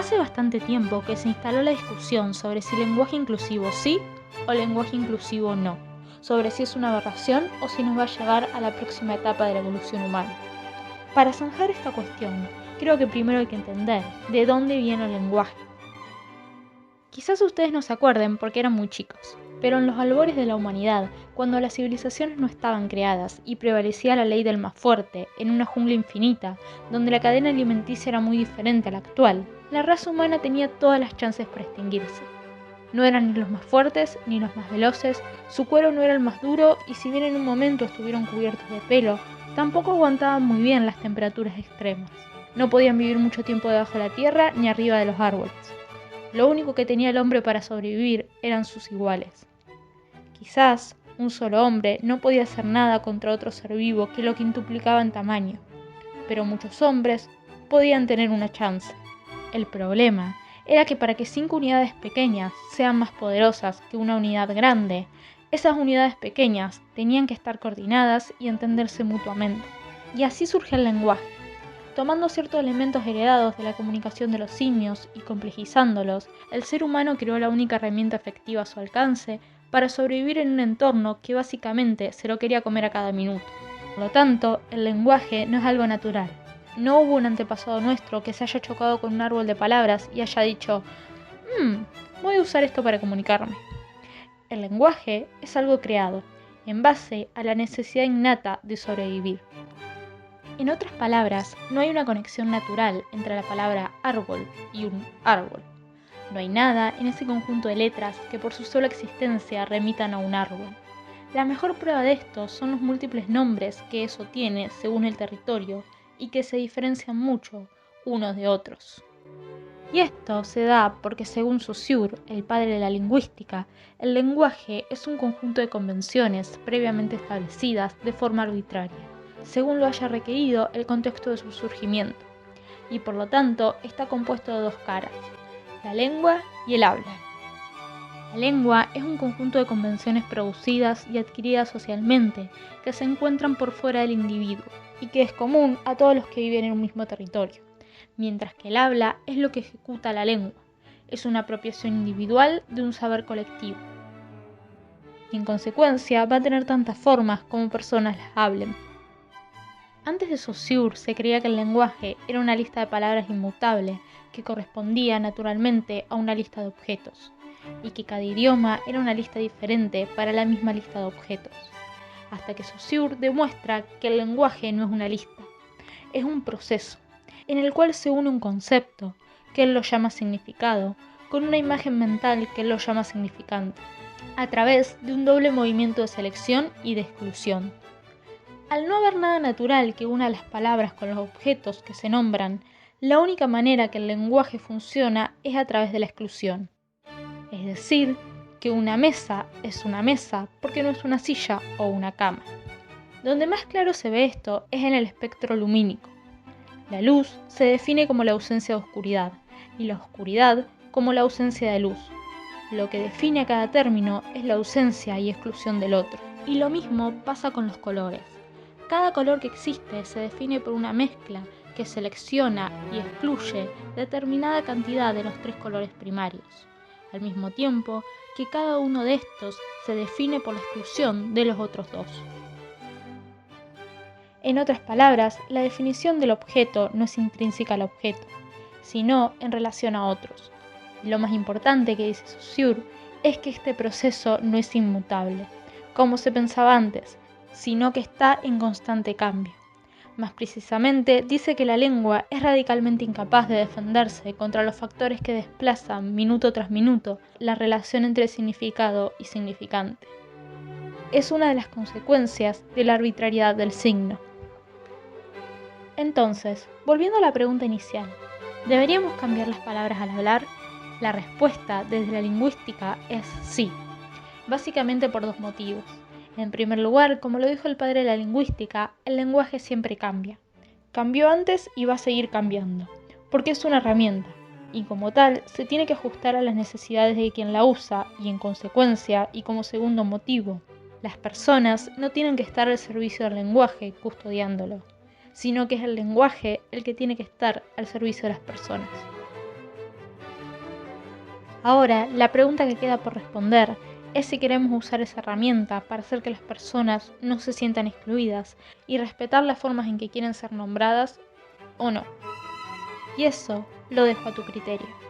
Hace bastante tiempo que se instaló la discusión sobre si lenguaje inclusivo sí o lenguaje inclusivo no, sobre si es una aberración o si nos va a llevar a la próxima etapa de la evolución humana. Para zanjar esta cuestión, creo que primero hay que entender de dónde viene el lenguaje. Quizás ustedes no se acuerden porque eran muy chicos, pero en los albores de la humanidad, cuando las civilizaciones no estaban creadas y prevalecía la ley del más fuerte, en una jungla infinita, donde la cadena alimenticia era muy diferente a la actual, la raza humana tenía todas las chances para extinguirse. No eran ni los más fuertes ni los más veloces, su cuero no era el más duro y si bien en un momento estuvieron cubiertos de pelo, tampoco aguantaban muy bien las temperaturas extremas. No podían vivir mucho tiempo debajo de la tierra ni arriba de los árboles. Lo único que tenía el hombre para sobrevivir eran sus iguales. Quizás un solo hombre no podía hacer nada contra otro ser vivo que lo quintuplicaba en tamaño, pero muchos hombres podían tener una chance. El problema era que para que 5 unidades pequeñas sean más poderosas que una unidad grande, esas unidades pequeñas tenían que estar coordinadas y entenderse mutuamente. Y así surge el lenguaje. Tomando ciertos elementos heredados de la comunicación de los simios y complejizándolos, el ser humano creó la única herramienta efectiva a su alcance para sobrevivir en un entorno que básicamente se lo quería comer a cada minuto. Por lo tanto, el lenguaje no es algo natural. No hubo un antepasado nuestro que se haya chocado con un árbol de palabras y haya dicho, voy a usar esto para comunicarme. El lenguaje es algo creado, en base a la necesidad innata de sobrevivir. En otras palabras, no hay una conexión natural entre la palabra árbol y un árbol. No hay nada en ese conjunto de letras que por su sola existencia remitan a un árbol. La mejor prueba de esto son los múltiples nombres que eso tiene según el territorio y que se diferencian mucho unos de otros. Y esto se da porque según Saussure, el padre de la lingüística, el lenguaje es un conjunto de convenciones previamente establecidas de forma arbitraria, según lo haya requerido el contexto de su surgimiento, y por lo tanto está compuesto de 2 caras, la lengua y el habla. La lengua es un conjunto de convenciones producidas y adquiridas socialmente que se encuentran por fuera del individuo y que es común a todos los que viven en un mismo territorio, mientras que el habla es lo que ejecuta la lengua, es una apropiación individual de un saber colectivo. Y en consecuencia va a tener tantas formas como personas las hablen. Antes de Saussure se creía que el lenguaje era una lista de palabras inmutable que correspondía naturalmente a una lista de objetos, y que cada idioma era una lista diferente para la misma lista de objetos, hasta que Saussure demuestra que el lenguaje no es una lista, es un proceso, en el cual se une un concepto, que él lo llama significado, con una imagen mental que él lo llama significante, a través de un doble movimiento de selección y de exclusión. Al no haber nada natural que una las palabras con los objetos que se nombran, la única manera que el lenguaje funciona es a través de la exclusión. Es decir, que una mesa es una mesa porque no es una silla o una cama. Donde más claro se ve esto es en el espectro lumínico. La luz se define como la ausencia de oscuridad y la oscuridad como la ausencia de luz. Lo que define a cada término es la ausencia y exclusión del otro. Y lo mismo pasa con los colores. Cada color que existe se define por una mezcla que selecciona y excluye determinada cantidad de los 3 colores primarios, al mismo tiempo que cada uno de estos se define por la exclusión de los otros 2. En otras palabras, la definición del objeto no es intrínseca al objeto, sino en relación a otros. Y lo más importante que dice Saussure es que este proceso no es inmutable, como se pensaba antes, sino que está en constante cambio. Más precisamente, dice que la lengua es radicalmente incapaz de defenderse contra los factores que desplazan minuto tras minuto la relación entre significado y significante. Es una de las consecuencias de la arbitrariedad del signo. Entonces, volviendo a la pregunta inicial, ¿deberíamos cambiar las palabras al hablar? La respuesta desde la lingüística es sí, básicamente por 2 motivos. En primer lugar, como lo dijo el padre de la lingüística, el lenguaje siempre cambia. Cambió antes y va a seguir cambiando, porque es una herramienta, y como tal, se tiene que ajustar a las necesidades de quien la usa, y en consecuencia, y como segundo motivo, las personas no tienen que estar al servicio del lenguaje custodiándolo, sino que es el lenguaje el que tiene que estar al servicio de las personas. Ahora, la pregunta que queda por responder es si queremos usar esa herramienta para hacer que las personas no se sientan excluidas y respetar las formas en que quieren ser nombradas o no. Y eso lo dejo a tu criterio.